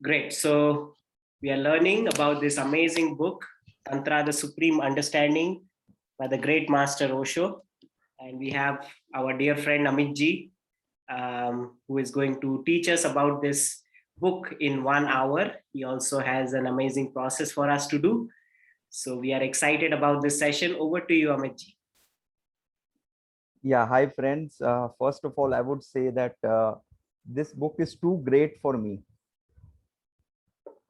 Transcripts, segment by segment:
Great. So we are learning about this amazing book, Tantra, the Supreme Understanding by the great master Osho. And we have our dear friend Amit ji, who is going to teach us about this book in 1 hour. He also has an amazing process for us to do. So we are excited about this session. Over to you, Amit ji. Yeah, hi friends. First of all, I would say that this book is too great for me.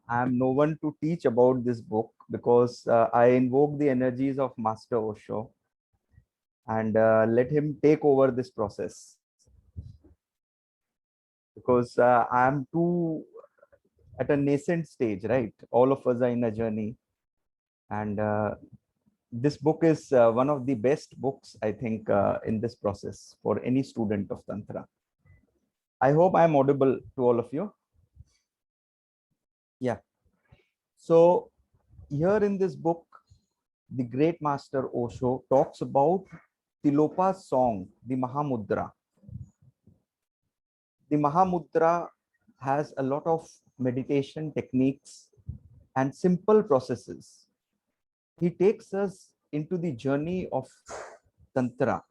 I am no one to teach about this book because I invoke the energies of Master Osho and let him take over this process. Because I am too at a nascent stage, right? All of us are in a journey. And this book is one of the best books, I think, in this process for any student of Tantra. I hope I am audible to all of you. Yeah. So here in this book, the great master Osho talks about Tilopa's song, the Mahamudra. The Mahamudra has a lot of meditation techniques and simple processes. He takes us into the journey of Tantra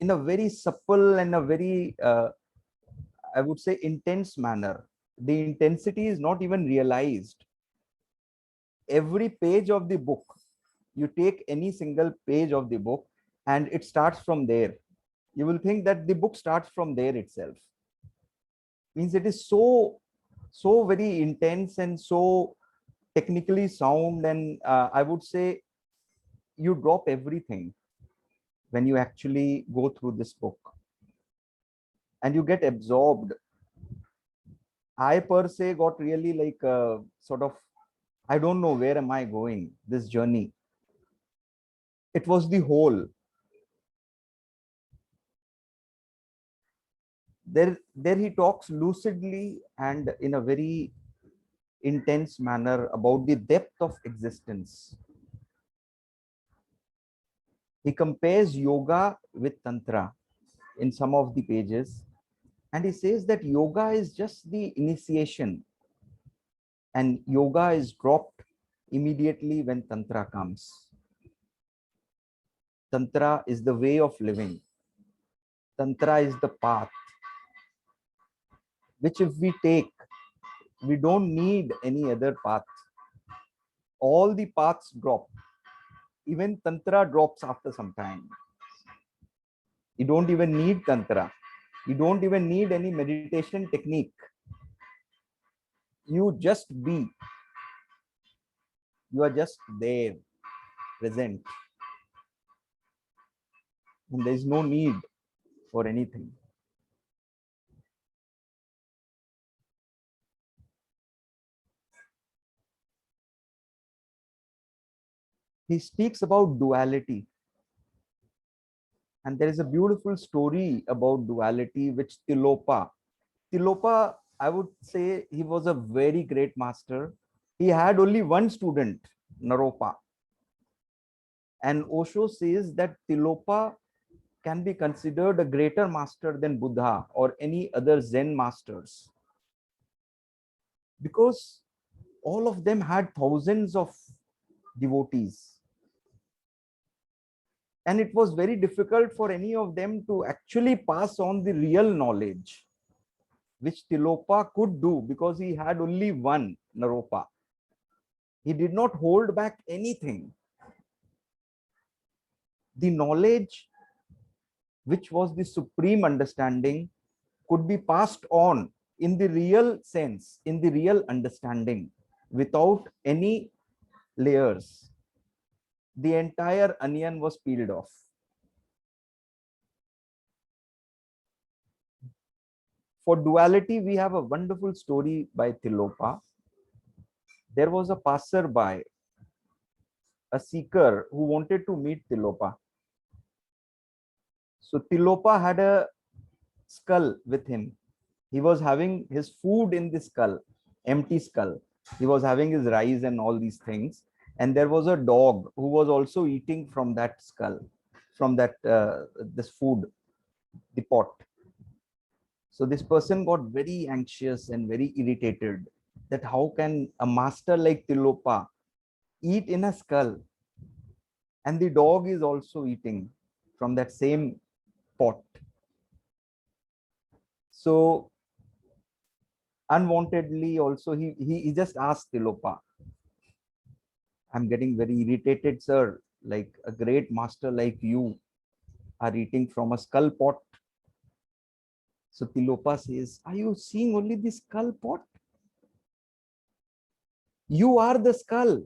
in a very supple and a very, I would say, intense manner. The intensity is not even realized. Every page of the book, you take any single page of the book and it starts from there. You will think that the book starts from there itself. Means it is so very intense and so technically sound, and I would say you drop everything when you actually go through this book and you get absorbed. I per se got really like sort of, I don't know where am I going, this journey. It was the whole. There he talks lucidly and in a very intense manner about the depth of existence. He compares yoga with tantra in some of the pages, and he says that yoga is just the initiation and yoga is dropped immediately when tantra comes. Tantra is the way of living. Tantra is the path, which if we take, we don't need any other path. All the paths drop. Even tantra drops after some time. You don't even need tantra. You don't even need any meditation technique. You just be. You are just there, present. And there is no need for anything. He speaks about duality. And there is a beautiful story about duality, which Tilopa, I would say he was a very great master. He had only one student, Naropa. And Osho says that Tilopa can be considered a greater master than Buddha or any other Zen masters, because all of them had thousands of devotees. And it was very difficult for any of them to actually pass on the real knowledge, which Tilopa could do because he had only one, Naropa. He did not hold back anything. The knowledge, which was the supreme understanding, could be passed on in the real sense, in the real understanding, without any layers. The entire onion was peeled off. For duality, we have a wonderful story by Tilopa. There was a passerby, a seeker who wanted to meet Tilopa. So Tilopa had a skull with him. He was having his food in the skull, empty skull. He was having his rice and all these things. And there was a dog who was also eating from that skull, from that this food, the pot. So this person got very anxious and very irritated that how can a master like Tilopa eat in a skull, and the dog is also eating from that same pot. So unwantedly also he just asked Tilopa, I'm getting very irritated, sir. Like a great master like you are eating from a skull pot. So Tilopa says, are you seeing only the skull pot? You are the skull.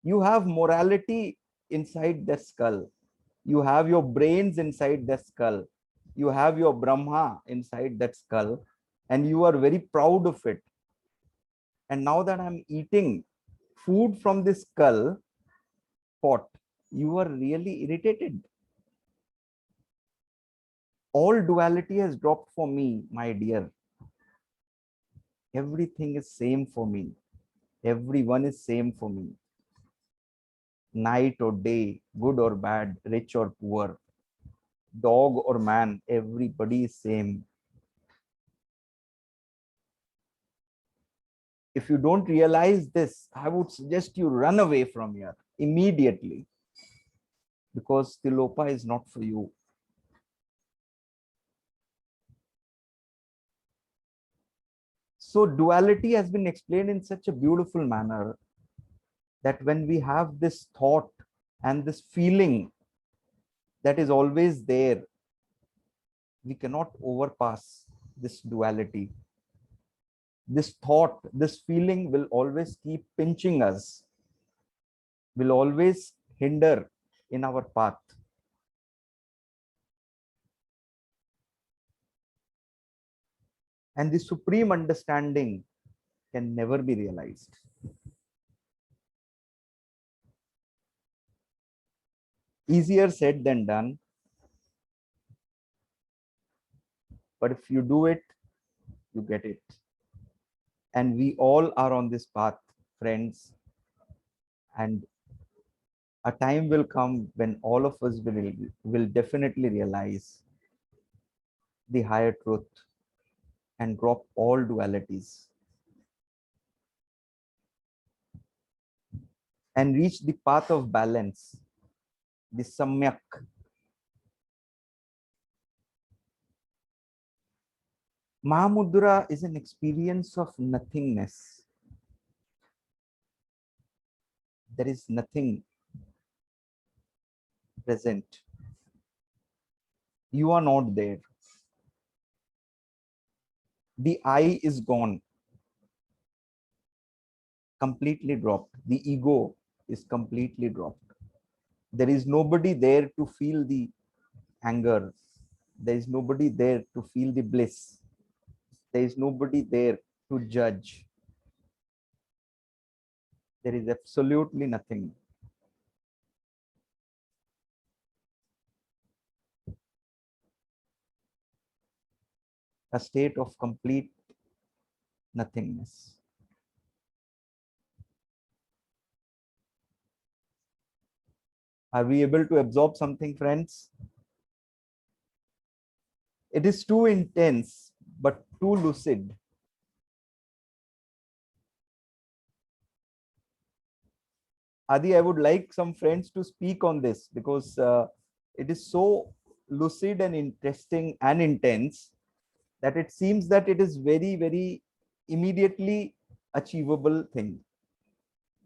You have morality inside the skull. You have your brains inside the skull. You have your Brahma inside that skull. And you are very proud of it. And now that I'm eating food from this skull pot, you are really irritated. All duality has dropped for me, my dear. Everything is same for me. Everyone is same for me. Night or day, good or bad, rich or poor, dog or man, everybody is same. If you don't realize this, I would suggest you run away from here immediately, because Tilopa is not for you. So duality has been explained in such a beautiful manner that when we have this thought and this feeling that is always there, we cannot overpass this duality. This thought, this feeling will always keep pinching us, will always hinder in our path. And the supreme understanding can never be realized. Easier said than done. But if you do it, you get it. And we all are on this path, friends. And a time will come when all of us will definitely realize the higher truth and drop all dualities and reach the path of balance, the samyak. Mahamudra is an experience of nothingness. There is nothing present. You are not there. The I is gone, completely dropped. The ego is completely dropped. There is nobody there to feel the anger. There is nobody there to feel the bliss. There is nobody there to judge. There is absolutely nothing. A state of complete nothingness. Are we able to absorb something, friends? It is too intense, but too lucid. Adi, I would like some friends to speak on this, because it is so lucid and interesting and intense that it seems that it is very, very immediately achievable thing.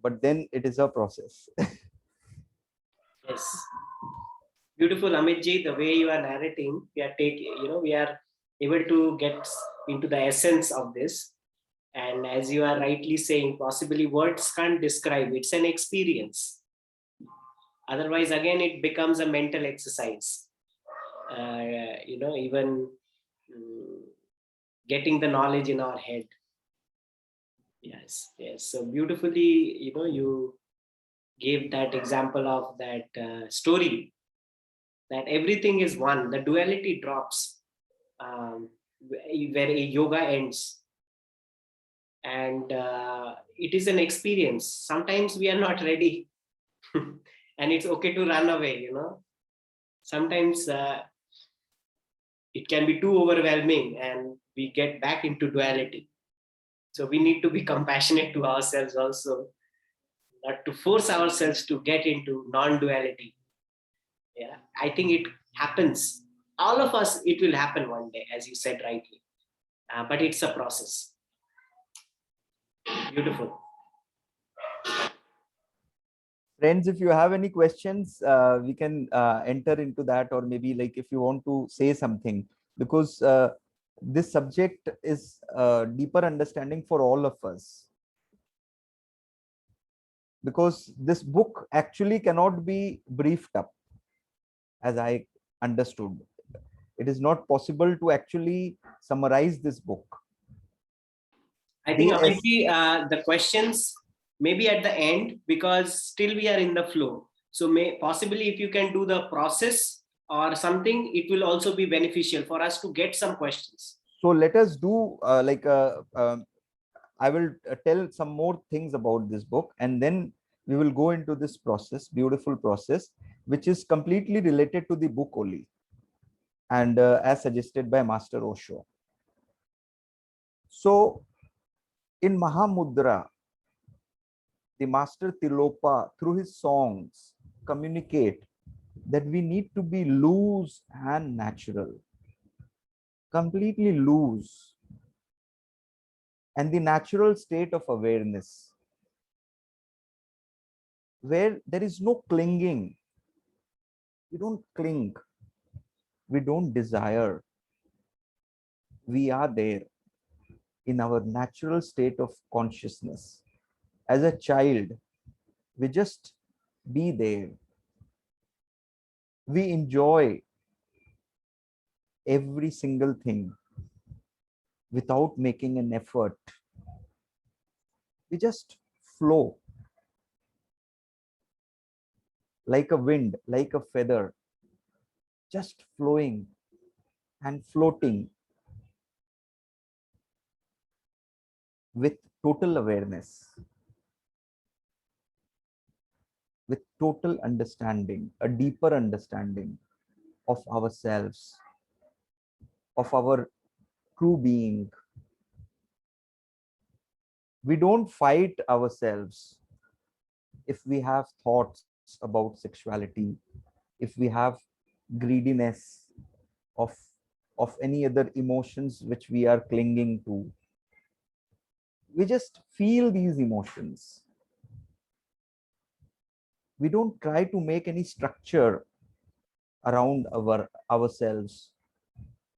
But then it is a process. Yes. Beautiful, Amitji, the way you are narrating, we are we are able to get into the essence of this. And as you are rightly saying, possibly words can't describe, it's an experience. Otherwise, again, it becomes a mental exercise. Even getting the knowledge in our head. Yes, yes. So beautifully, you gave that example of that story, that everything is one. The duality drops where a yoga ends. And it is an experience. Sometimes we are not ready and it's okay to run away, Sometimes it can be too overwhelming and we get back into duality. So we need to be compassionate to ourselves also, not to force ourselves to get into non-duality. Yeah, I think it happens. All of us, it will happen one day, as you said rightly. But it's a process. Beautiful. Friends, if you have any questions, we can enter into that, or maybe like if you want to say something, because this subject is deeper understanding for all of us. Because this book actually cannot be briefed up, as I understood. It is not possible to actually summarize this book. I think, Amitji, the questions maybe at the end, because still we are in the flow. So possibly if you can do the process or something, it will also be beneficial for us to get some questions. So let us do I will tell some more things about this book, and then we will go into this process, beautiful process, which is completely related to the book only, and as suggested by Master Osho. So in Mahamudra, the Master Tilopa, through his songs, communicate that we need to be loose and natural, completely loose, and the natural state of awareness, where there is no clinging. We don't cling, we don't desire. We are there in our natural state of consciousness. As a child, we just be there. We enjoy every single thing without making an effort. We just flow like a wind, like a feather, just flowing and floating with total awareness, with total understanding, a deeper understanding of ourselves, of our true being. We don't fight ourselves if we have thoughts about sexuality, if we have greediness of any other emotions which we are clinging to. We just feel these emotions. We don't try to make any structure around ourselves.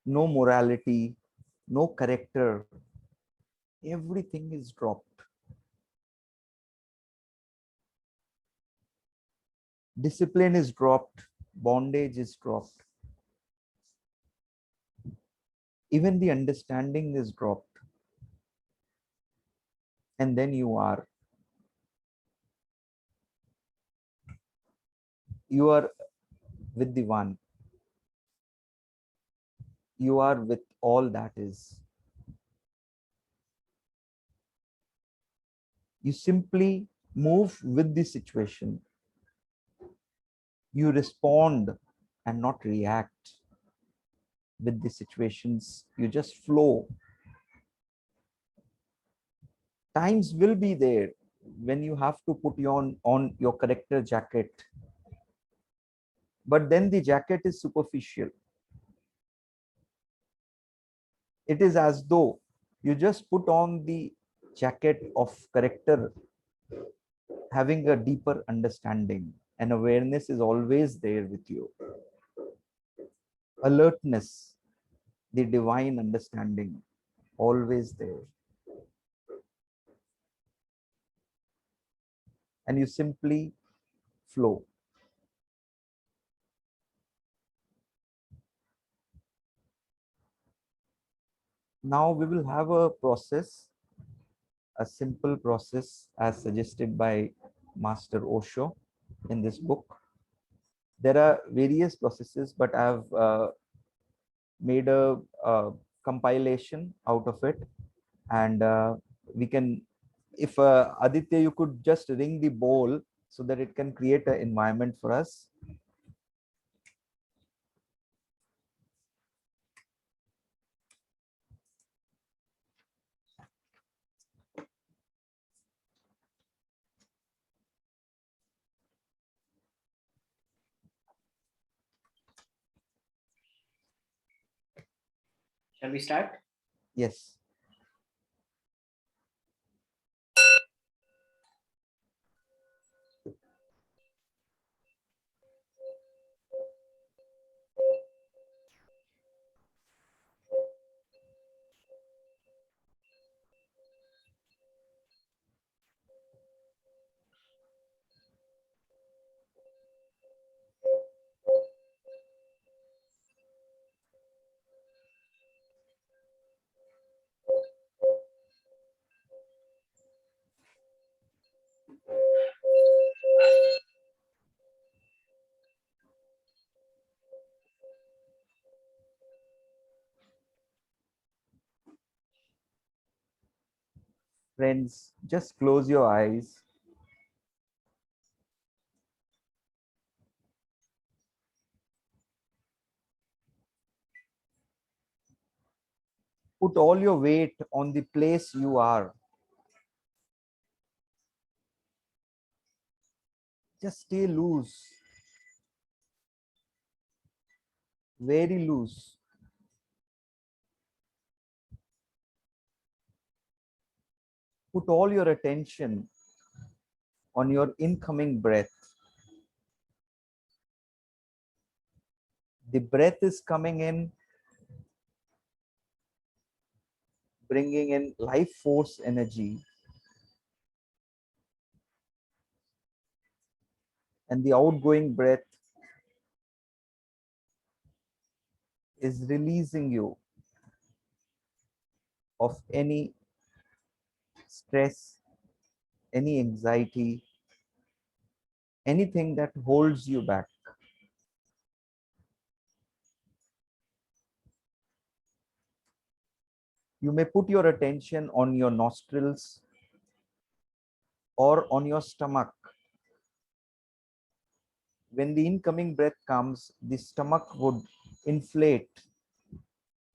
No morality, no character. Everything is dropped. Discipline is dropped. Bondage is dropped. Even the understanding is dropped. And then you are with the one. You are with all that is. You simply move with the situation. You respond and not react with the situations. You just flow. Times will be there when you have to put on your character jacket, but then the jacket is superficial. It is as though you just put on the jacket of character, having a deeper understanding, and awareness is always there with you. Alertness, the divine understanding, always there. And you simply flow. Now we will have a process, a simple process as suggested by Master Osho in this book. There are various processes, but I have made a compilation out of it, and we can, if Aditya, you could just ring the bowl so that it can create an environment for us. Shall we start? Yes. Friends, just close your eyes. Put all your weight on the place you are. Just stay loose, very loose. Put all your attention on your incoming breath. The breath is coming in, bringing in life force energy. And the outgoing breath is releasing you of any stress, any anxiety, anything that holds you back. You may put your attention on your nostrils or on your stomach. When the incoming breath comes, the stomach would inflate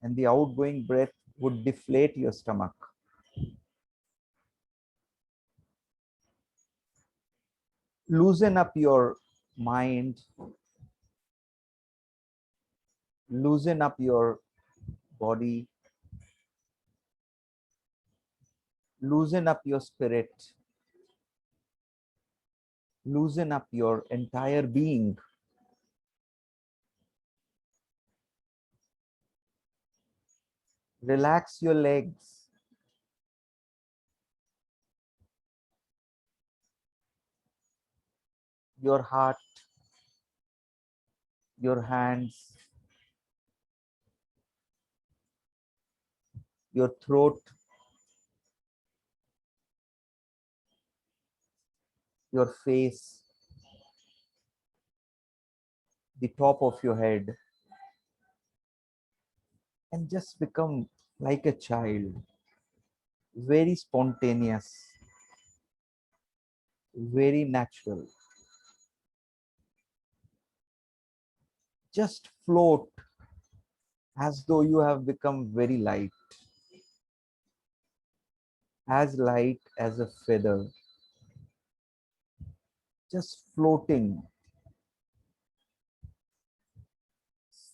and the outgoing breath would deflate your stomach. Loosen up your mind, loosen up your body, loosen up your spirit, loosen up your entire being. Relax your legs, your heart, your hands, your throat, your face, the top of your head, and just become like a child, very spontaneous, very natural. Just float as though you have become very light as a feather, just floating,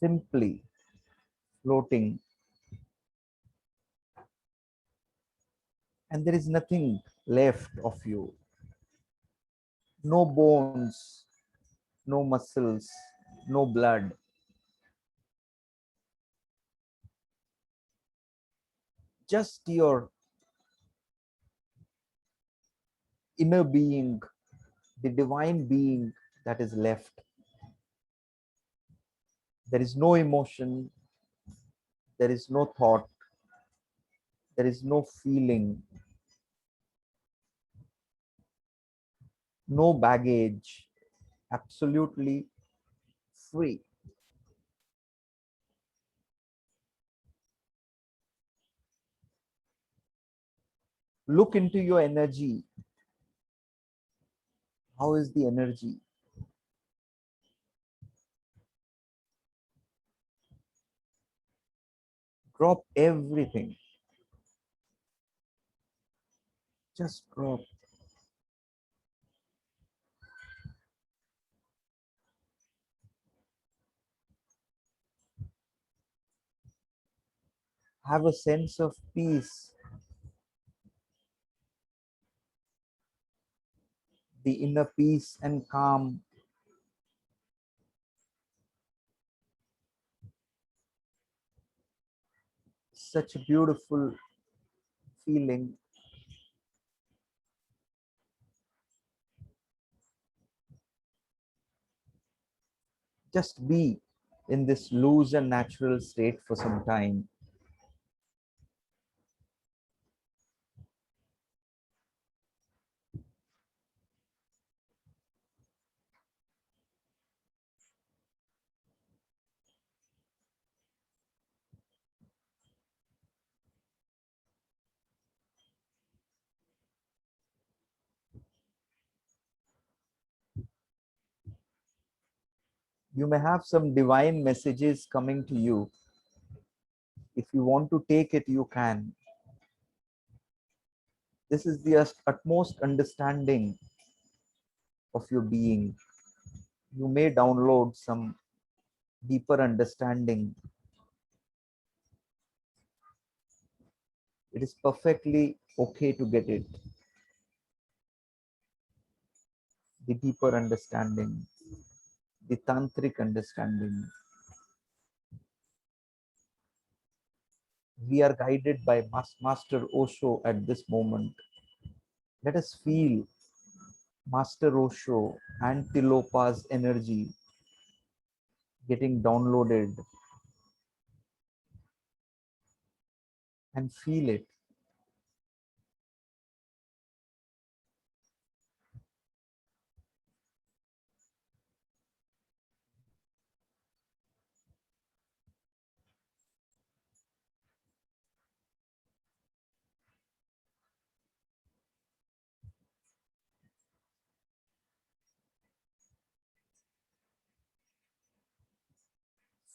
simply floating. And there is nothing left of you, no bones, no muscles, no blood. Just your inner being, the divine being that is left. There is no emotion, there is no thought, there is no feeling, no baggage, absolutely free. Look into your energy. How is the energy? Drop everything. Just drop. have a sense of peace, the inner peace and calm. Such a beautiful feeling. Just be in this loose and natural state for some time. You may have some divine messages coming to you. If you want to take it, you can. This is the utmost understanding of your being. You may download some deeper understanding. It is perfectly okay to get it. The deeper understanding, the tantric understanding. We are guided by Master Osho at this moment. Let us feel Master Osho and Tilopa's energy getting downloaded and feel it.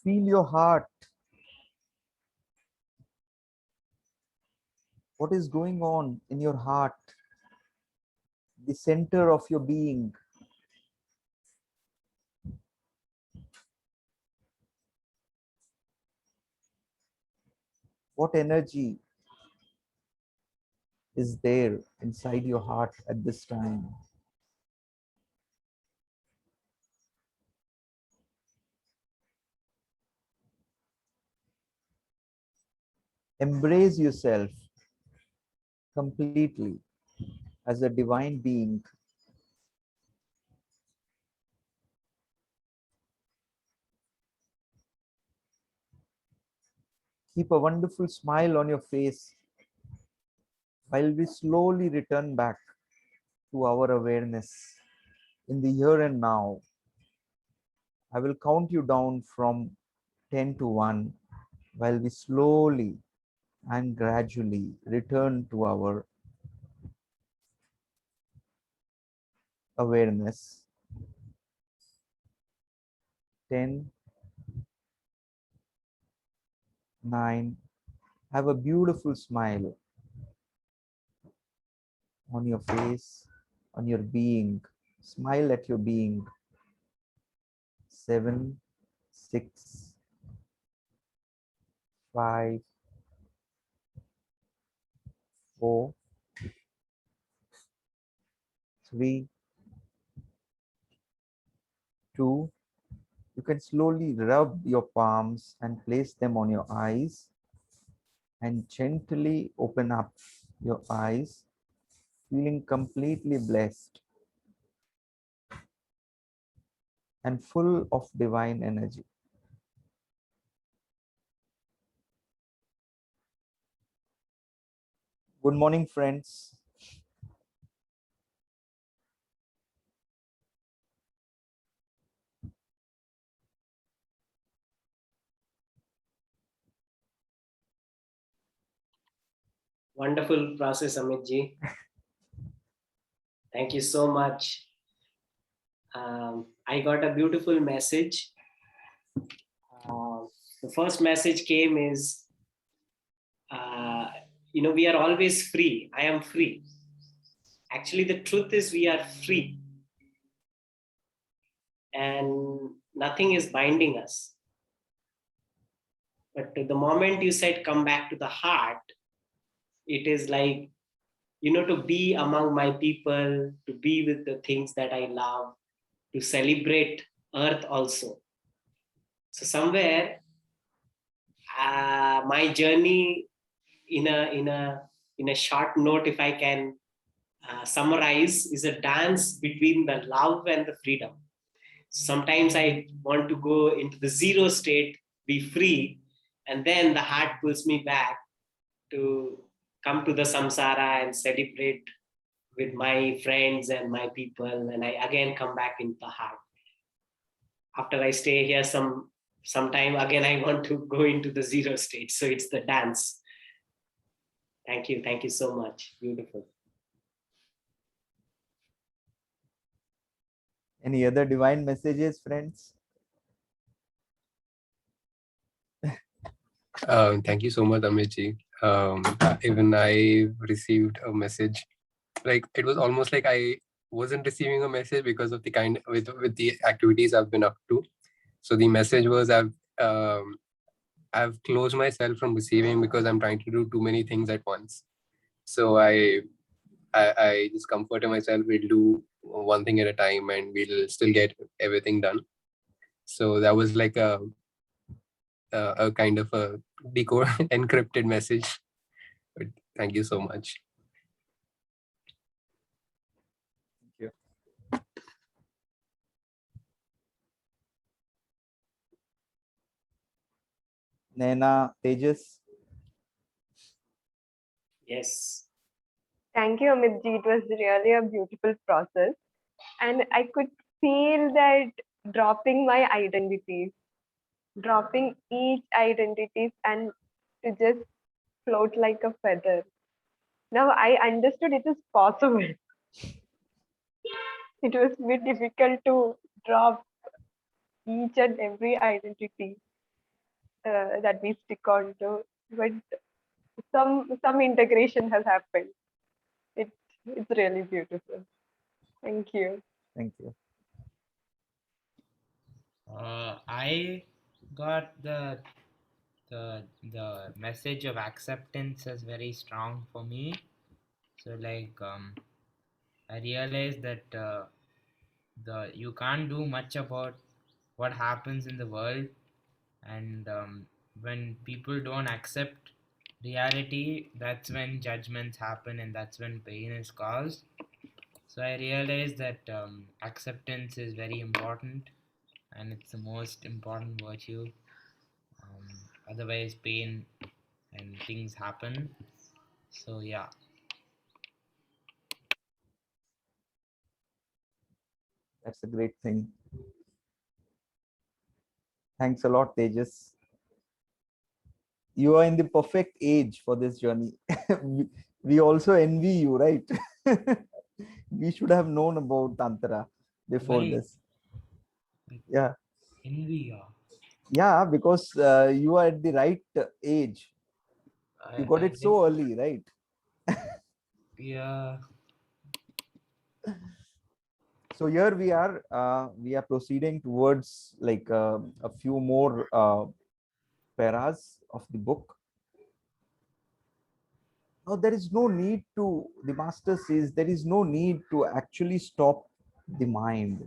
Feel your heart. What is going on in your heart? The center of your being. What energy is there inside your heart at this time? Embrace yourself completely as a divine being. Keep a wonderful smile on your face while we slowly return back to our awareness in the here and now. I will count you down from 10 to 1 while we slowly and gradually return to our awareness. 10, 9. Have a beautiful smile on your face, on your being. Smile at your being. 7, 6, 5, 4, 3, 2. You can slowly rub your palms and place them on your eyes and gently open up your eyes, feeling completely blessed and full of divine energy. Good morning, friends. Wonderful process, Amitji. Thank you so much. I got a beautiful message. The first message came is, we are always free. I am free. Actually, the truth is we are free and nothing is binding us. But the moment you said come back to the heart, it is like, to be among my people, to be with the things that I love, to celebrate earth also. So somewhere, my journey in a short note, if I can summarize, is a dance between the love and the freedom. Sometimes I want to go into the zero state, be free, and then the heart pulls me back to come to the samsara and celebrate with my friends and my people, and I again come back into the heart. After I stay here some time, again I want to go into the zero state. So it's the dance. Thank you so much. Beautiful. Any other divine messages, friends? Thank you so much, Amitji. Even I received a message. Like it was almost like I wasn't receiving a message because of the kind with the activities I've been up to. So the message was I've closed myself from receiving because I'm trying to do too many things at once. So I just comforted myself. We'll do one thing at a time, and we'll still get everything done. So that was like a kind of a decode encrypted message. But thank you so much. Thank you. Naina, Tejas. Yes. Thank you, Amitji. It was really a beautiful process. And I could feel that dropping my identities, dropping each identities and to just float like a feather. Now I understood it is possible. It was a bit difficult to drop each and every identity that we stick on to, but some integration has happened. It, it's really beautiful. Thank you. Thank you. I got the message of acceptance as very strong for me. So like I realized that the you can't do much about what happens in the world, and when people don't accept reality, that's when judgments happen, and that's when pain is caused. So I realized that acceptance is very important, and it's the most important virtue. um, Otherwise pain and things happen. So yeah. That's a great thing. Thanks a lot, Tejas. You are in the perfect age for this journey. we also envy you, right? We should have known about Tantra before Why this. Yeah. envy? Yeah, because you are at the right age. You got I it guess. so early, right? Yeah. So here we are proceeding towards like a few more paras of the book. Now there is no need to, the master says, there is no need to actually stop the mind.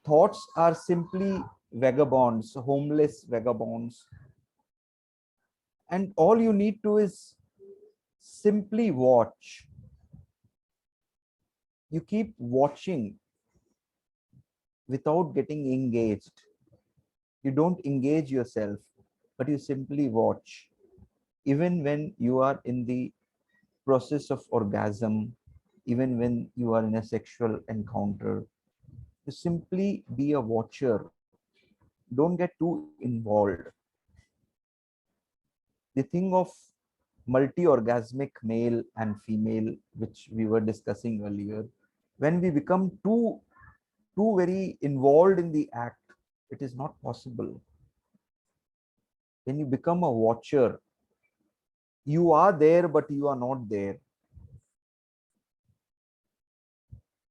Thoughts are simply vagabonds, homeless vagabonds. And all you need to is simply watch. You keep watching without getting engaged. You don't engage yourself, but you simply watch. Even when you are in the process of orgasm, even when you are in a sexual encounter, you simply be a watcher. Don't get too involved. The thing of multi-orgasmic male and female, which we were discussing earlier, when we become too very involved in the act, it is not possible. When you become a watcher, you are there, but you are not there.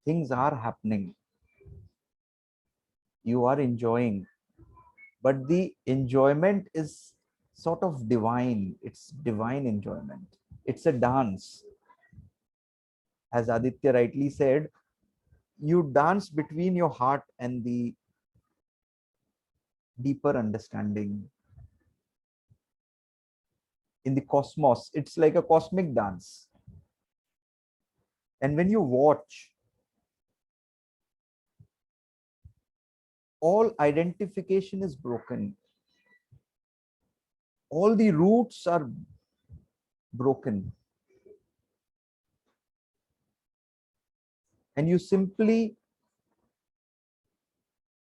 Things are happening. You are enjoying. but the enjoyment is sort of divine. It's divine enjoyment. It's a dance. As Aditya rightly said, you dance between your heart and the deeper understanding. In the cosmos, it's like a cosmic dance. And when you watch, all identification is broken. All the roots are broken. And you simply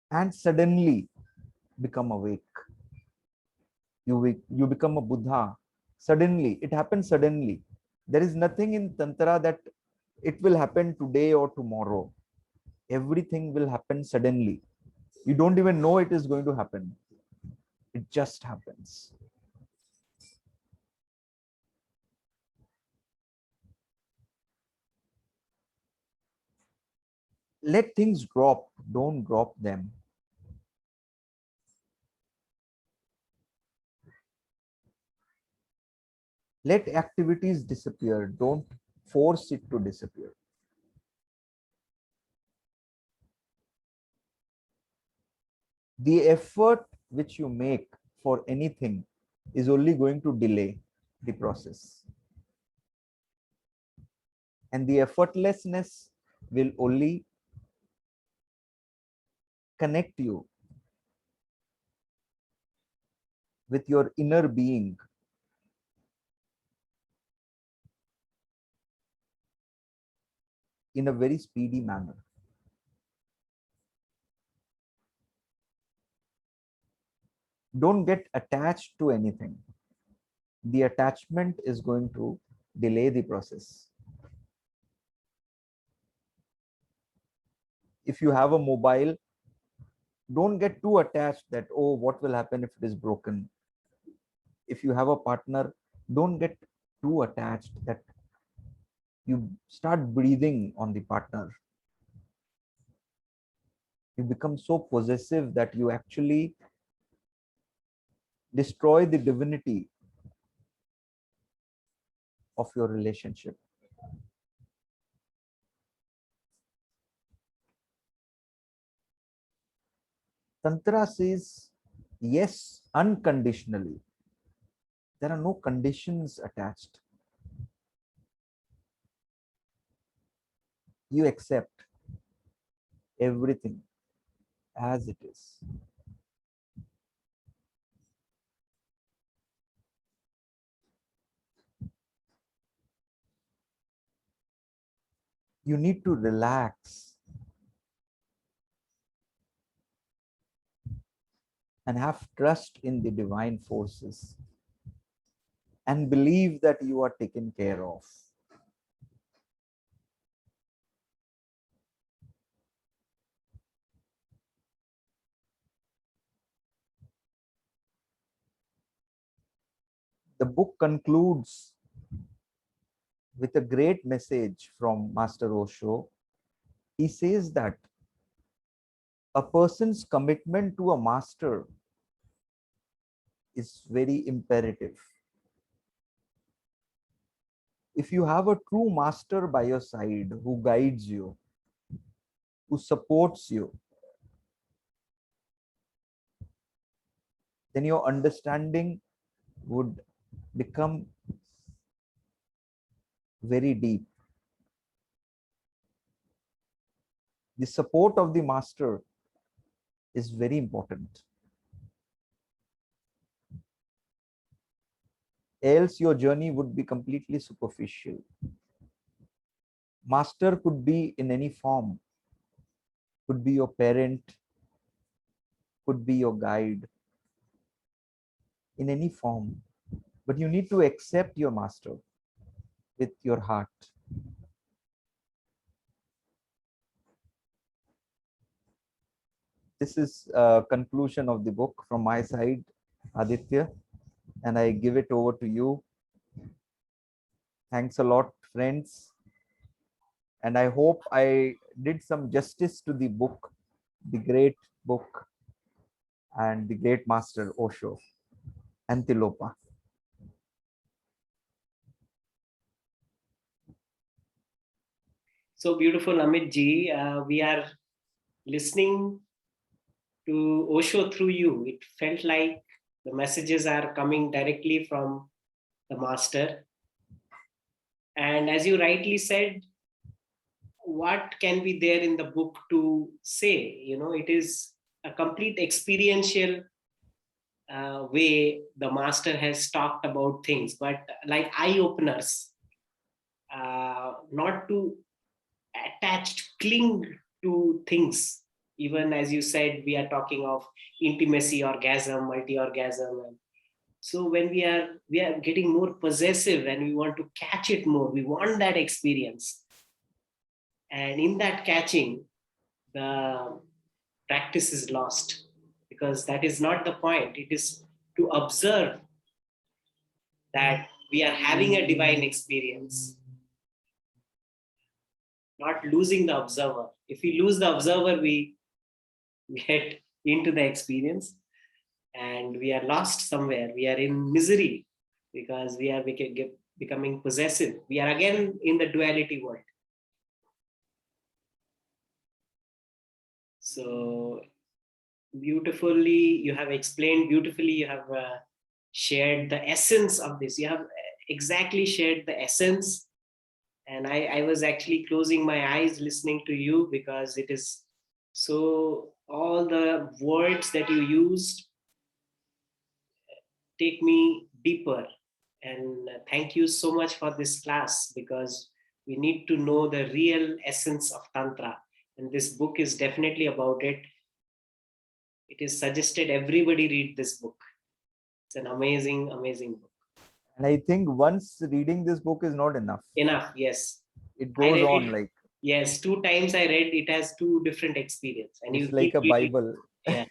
and suddenly become awake. You become a Buddha. Suddenly, it happens suddenly. There is nothing in Tantra that it will happen today or tomorrow. Everything will happen suddenly. You don't even know it is going to happen. It just happens. Let things drop. Don't drop them. Let activities disappear. Don't force it to disappear. The effort which you make for anything is only going to delay the process. And the effortlessness will only connect you with your inner being. In a very speedy manner. Don't get attached to anything. The attachment is going to delay the process. If you have a mobile, don't get too attached that, oh, what will happen if it is broken? If you have a partner, don't get too attached that you start breathing on the partner. You become so possessive that you actually destroy the divinity of your relationship. Tantra says yes unconditionally. There are no conditions attached. You accept everything as it is. You need to relax and have trust in the divine forces and believe that you are taken care of. The book concludes with a great message from Master Osho. He says that a person's commitment to a master is very imperative. If you have a true master by your side who guides you, who supports you, then your understanding would become very deep. The support of the master is very important. Else your journey would be completely superficial. Master could be in any form, could be your parent, could be your guide, in any form. But you need to accept your master with your heart. This is a conclusion of the book from my side, Aditya, and I give it over to you. Thanks a lot, friends. And I hope I did some justice to the book, the great book. and the great master Osho and Tilopa. So beautiful, Amit ji. We are listening to Osho through you. It felt like the messages are coming directly from the master. And as you rightly said, what can be there in the book to say? You know, it is a complete experiential way the master has talked about things, but like eye openers, not to attached, cling to things. Even as you said, we are talking of intimacy, orgasm, multi-orgasm. And so when we are getting more possessive and we want to catch it more, we want that experience. And in that catching, the practice is lost, because that is not the point. It is to observe that we are having a divine experience, not losing the observer. If we lose the observer, we get into the experience and we are lost somewhere. We are in misery because we are becoming possessive. We are again in the duality world. So beautifully, you have explained, beautifully, you have shared the essence of this. You have exactly shared the essence. And I was actually closing my eyes listening to you, because it is so, all the words that you used take me deeper. And thank you so much for this class, because we need to know the real essence of Tantra. And this book is definitely about it. It is suggested everybody read this book. It's an amazing, amazing book. And I think once reading this book is not enough. Enough, yes. It I goes read on it, like, yes, 2 times I read. It has 2 different experience, and you it's like keep a reading. Bible. Yeah,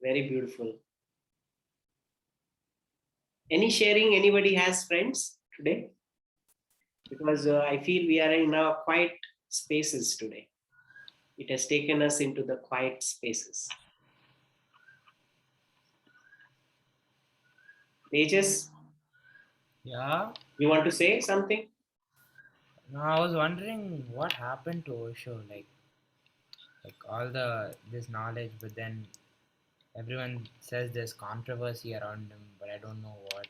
very beautiful. Any sharing anybody has, friends, today? Because I feel we are in our quiet spaces today. It has taken us into the quiet spaces. Tejas, Yeah. you want to say something? No, I was wondering what happened to Osho, like all this knowledge, but then everyone says there's controversy around him, but I don't know what.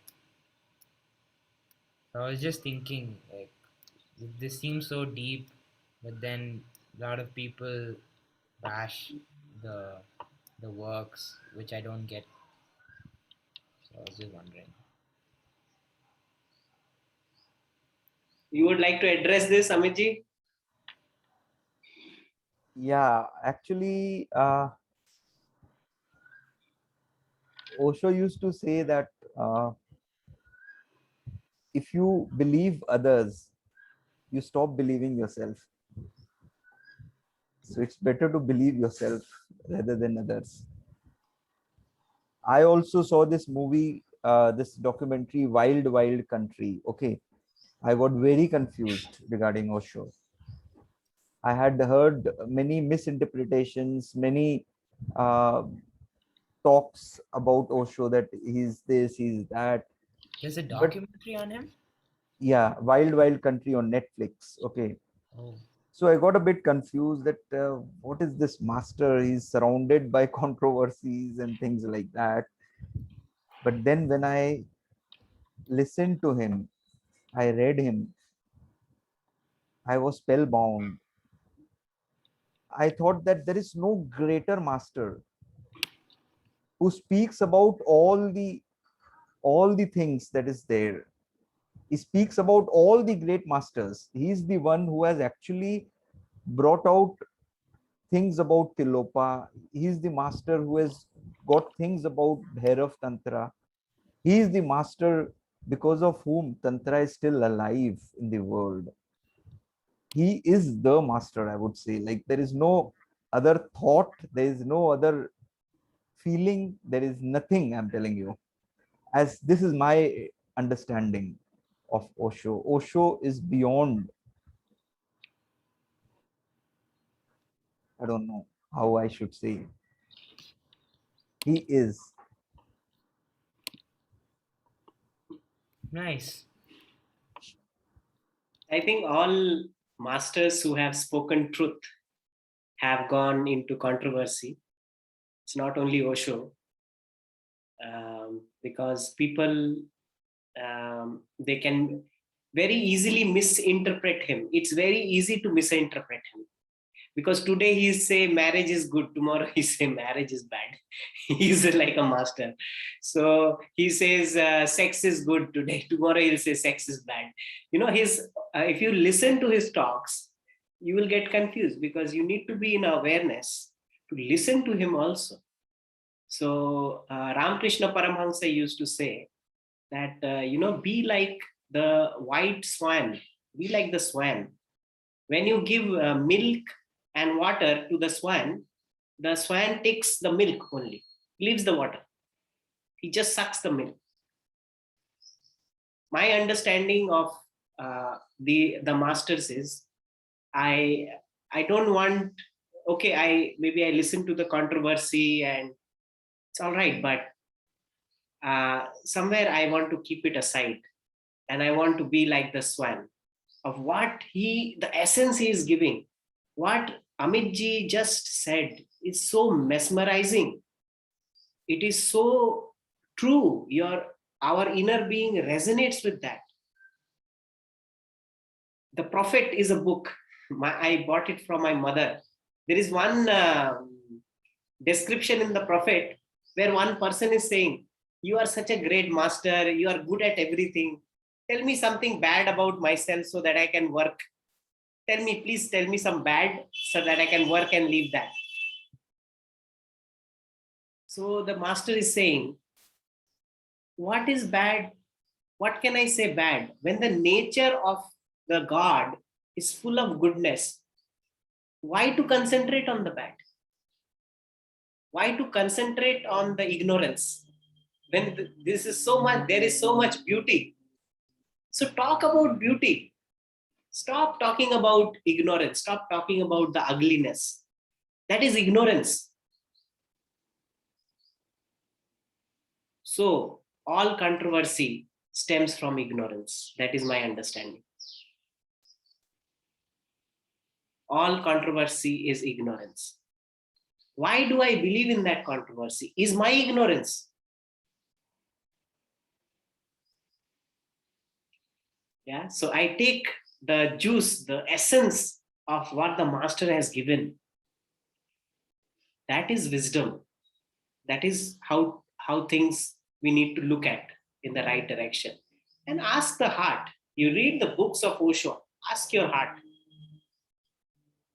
So I was just thinking, like, this seems so deep, but then a lot of people bash the the works, which I don't get. So I was just wondering. You would like to address this, Amitji? Yeah, actually, Osho used to say that if you believe others, you stop believing yourself. So it's better to believe yourself rather than others. I also saw this movie, this documentary, Wild Wild Country. Okay. I got very confused regarding Osho. I had heard many misinterpretations, many uh, talks about Osho, that he's this, he's that. There's a But documentary on him. yeah, Wild Wild Country on Netflix. Okay. Oh, So I got a bit confused that what is this master? He's surrounded by controversies and things like that. But then when I listened to him, I read him, I was spellbound. I thought that there is no greater master who speaks about all the things that is there. He speaks about all the great masters. He's the one who has actually brought out things about Tilopa. He's the master who has got things about Bhairav Tantra. He is the master because of whom Tantra is still alive in the world. He is the master, I would say. Like, there is no other thought, there is no other feeling, there is nothing, I'm telling you. As this is my understanding of Osho. Osho is beyond, I don't know how I should say. He is. Nice. I think all masters who have spoken truth have gone into controversy. It's not only Osho, because people, they can very easily misinterpret him. It's very easy to misinterpret him, because today he say marriage is good, tomorrow he say marriage is bad. He's like a master. So he says sex is good today, tomorrow he'll say sex is bad. His if you listen to his talks, you will get confused, because you need to be in awareness to listen to him also. So Ramakrishna Paramhansa used to say that be like the white swan, be like the swan. When you give milk and water to the swan takes the milk only, leaves the water. He just sucks the milk. My understanding of the masters is, I don't want, okay, I listen to the controversy and it's all right, but somewhere I want to keep it aside, and I want to be like the swan of what the essence he is giving. What Amit ji just said is so mesmerizing. It is so true. Our inner being resonates with that. The Prophet is a book. I bought it from my mother. There is one description in the Prophet where one person is saying, "You are such a great master. You are good at everything. Tell me something bad about myself so that I can work. Please tell me some bad so that I can work and leave that." So the master is saying, what is bad? What can I say bad? When the nature of the God is full of goodness, why to concentrate on the bad? Why to concentrate on the ignorance? When this is so much, there is so much beauty. So talk about beauty. Stop talking about ignorance. Stop talking about the ugliness. That is ignorance. So all controversy stems from ignorance. That is my understanding. All controversy is ignorance. Why do I believe in that controversy? Is my ignorance. Yeah. So I take the juice, the essence of what the master has given. That is wisdom. That is how things we need to look at in the right direction. And ask the heart. You read the books of Osho, ask your heart,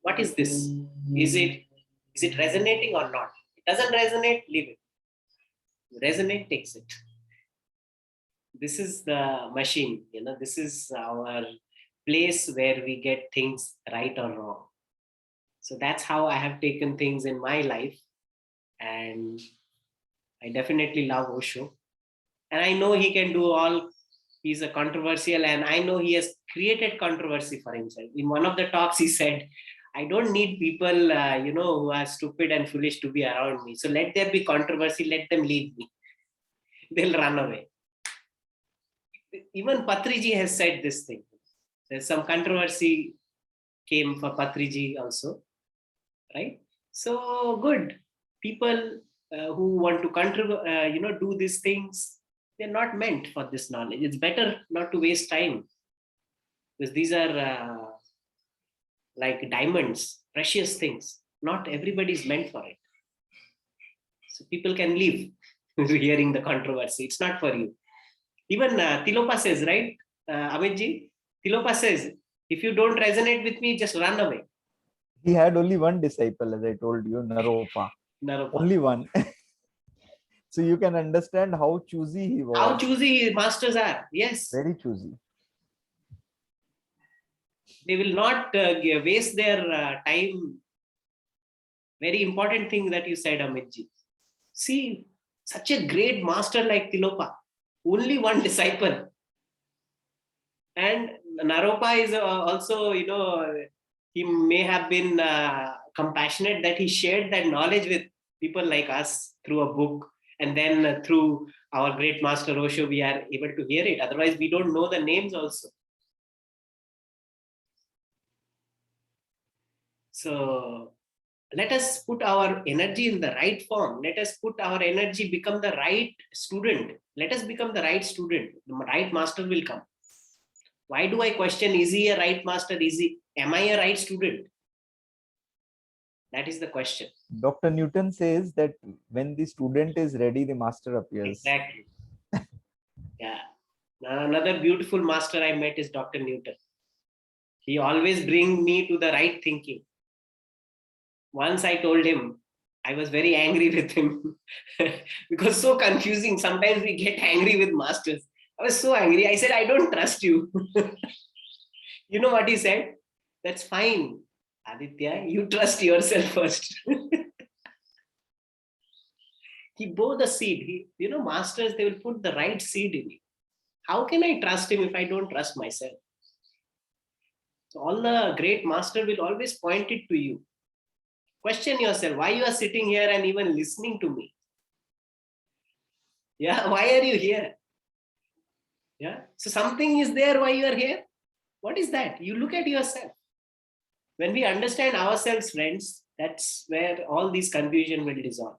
what is this? Is it resonating or not? It doesn't resonate, leave it. Resonate, takes it. This is the machine, this is our place where we get things right or wrong. So that's how I have taken things in my life. And I definitely love Osho. And I know he can do all. He's a controversial, and I know he has created controversy for himself. In one of the talks, he said, I don't need people, who are stupid and foolish to be around me. So let there be controversy, let them leave me. They'll run away. Even Patriji has said this thing. There's some controversy came for Patriji also, right? So good. People who want to do these things, they're not meant for this knowledge. It's better not to waste time, because these are like diamonds, precious things. Not everybody is meant for it. So people can leave hearing the controversy. It's not for you. Even Tilopa says, right, Amitji? Tilopa says, if you don't resonate with me, just run away. He had only one disciple, as I told you, Naropa. Naropa. Only one. So you can understand how choosy he was. How choosy masters are. Yes. Very choosy. They will not waste their time. Very important thing that you said, Amitji. See, such a great master like Tilopa, only one disciple. And Naropa is also, he may have been compassionate that he shared that knowledge with people like us through a book, and then through our great master Osho, we are able to hear it. Otherwise, we don't know the names also. So let us put our energy in the right form. Let us put our energy, become the right student. Let us become the right student. The right master will come. Why do I question, is he a right master? Am I a right student? That is the question. Dr. Newton says that when the student is ready, the master appears. Exactly. Yeah. Now, another beautiful master I met is Dr. Newton. He always brings me to the right thinking. Once I told him, I was very angry with him because so confusing. Sometimes we get angry with masters. I was so angry. I said, I don't trust you. You know what he said? That's fine, Aditya. You trust yourself first. He bore the seed. Masters, they will put the right seed in you. How can I trust him if I don't trust myself? So all the great master will always point it to you. Question yourself, why you are sitting here and even listening to me? Yeah, why are you here? Yeah, so something is there why you are here. What is that? You look at yourself. When we understand ourselves, friends, that's where all these confusion will dissolve.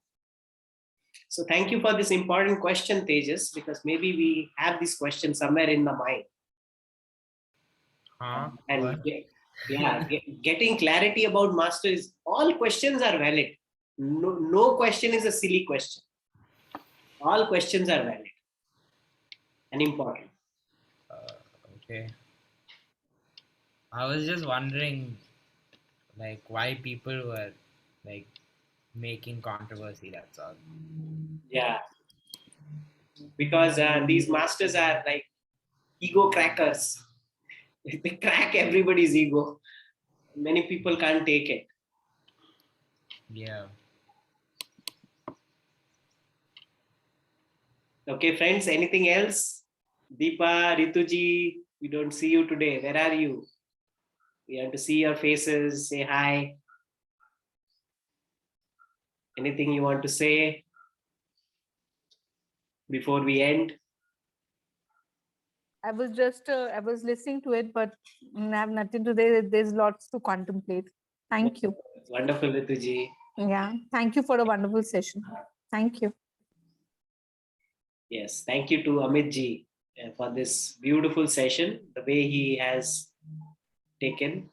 So thank you for this important question, Tejas, because maybe we have this question somewhere in the mind. Huh? And What? getting clarity about master is, all questions are valid. No question is a silly question. All questions are valid and important. Okay. I was just wondering, like, why people were like making controversy. That's all. Yeah, because these masters are like ego crackers. They crack everybody's ego. Many people can't take it. Yeah. Okay, friends, anything else? Deepa, Rituji, we don't see you today. Where are you? We have to see your faces, say hi. Anything you want to say before we end? I was listening to it, but I have nothing to say. There's lots to contemplate. Thank you. Wonderful, Rituji. Yeah. Thank you for a wonderful session. Thank you. Yes, thank you to Amit ji for this beautiful session, the way he has taken.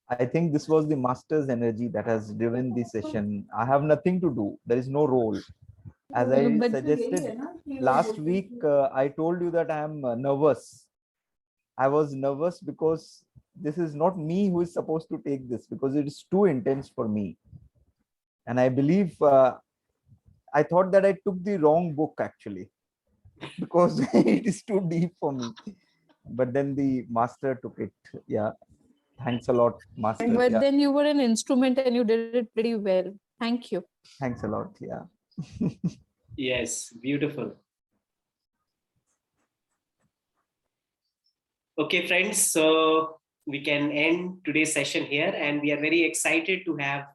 I think this was the master's energy that has driven the session. I have nothing to do. There is no role. As I suggested last week, I told you that I am nervous. I was nervous because this is not me who is supposed to take this, because it is too intense for me. And I believe I thought that I took the wrong book actually, because it is too deep for me. But then the master took it. Yeah. Thanks a lot, master. But Yeah. then you were an instrument and you did it pretty well. Thank you. Thanks a lot. Yeah. Yes, beautiful. Okay, friends, so we can end today's session here, and we are very excited to have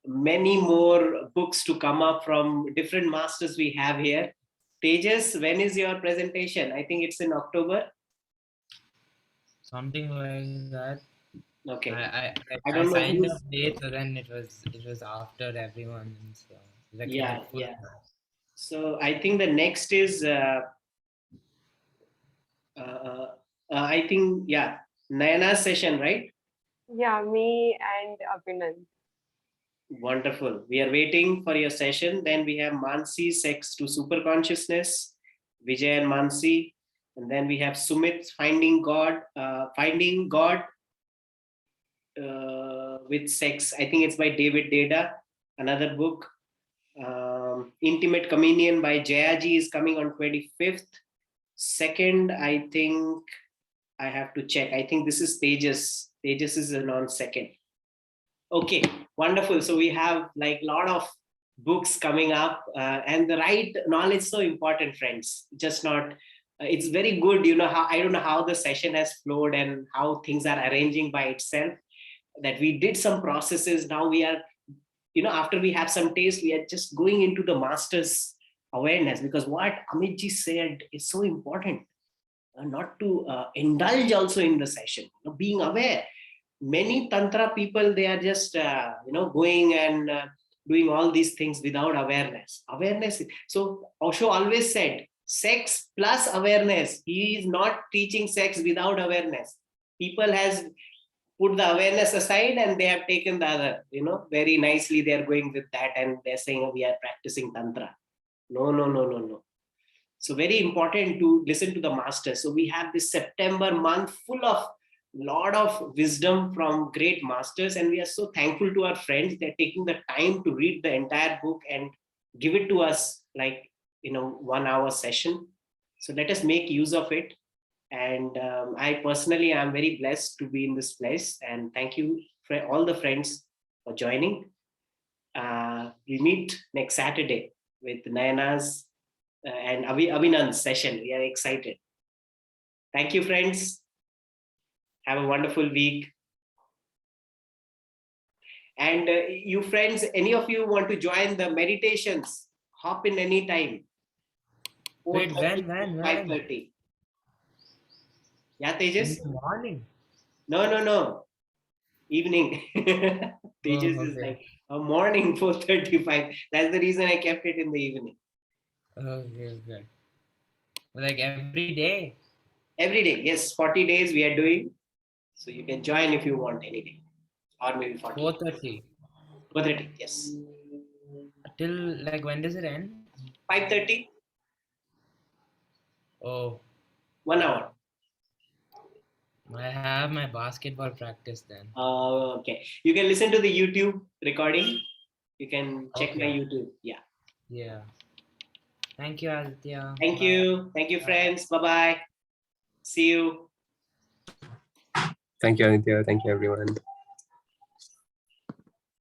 many more books to come up from different masters we have here. Tejas, when is your presentation? I think it's in October. Something like that. Okay. I I don't know signed who's. up late, so then it was after everyone, so like in Yeah, a full. yeah. So I think the next is, I think, yeah, Nayana's session, right? Yeah, me and Abhinand. Wonderful. We are waiting for your session. Then we have Mansi, Sex to Super Consciousness, Vijay and Mansi. And then we have Sumit, Finding God with Sex. I think it's by David Deda, another book. Intimate Communion by Jayaji is coming on 25th. Second, I think I have to check. I think this is Tejas. Tejas is on second. Okay, wonderful. So we have like a lot of books coming up, and the right knowledge is so important, friends. Just not. It's very good. How I don't know how the session has flowed and how things are arranging by itself. That we did some processes. Now we are after we have some taste, we are just going into the master's awareness, because what Amitji said is so important. Not to indulge also in the session, being aware. Many tantra people, they are just going and doing all these things without awareness. So Osho always said sex plus awareness. He is not teaching sex without awareness. People has put the awareness aside and they have taken the other, very nicely they are going with that, and they're saying, oh, we are practicing tantra. No. So very important to listen to the master. So we have this September month full of lot of wisdom from great masters, and we are so thankful to our friends. They're taking the time to read the entire book and give it to us, like 1 hour session. So let us make use of it. And I personally am very blessed to be in this place, and thank you for all the friends for joining. We meet next Saturday with Nayana's and Abhinand's session. We are excited. Thank you, friends. Have a wonderful week. And you friends, any of you want to join the meditations, hop in any time. Wait, 4:30, when? 5:30. Yeah, In Tejas? the morning. No. Evening. Tejas is Okay. like a morning 4:35. That's the reason I kept it in the evening. Okay. Like every day. Every day, yes, 40 days we are doing. So you can join if you want any day. Or maybe 40. 4:30. 4:30, yes. Till like when does it end? 5:30, Oh, 1 hour. I have my basketball practice then. Okay. You can listen to the YouTube recording. You can check my Okay. YouTube. Yeah. Yeah. Thank you, Aditya. Thank Bye. you. Thank you, friends. Bye-bye. See you. Thank you, Aditya. Thank you, everyone.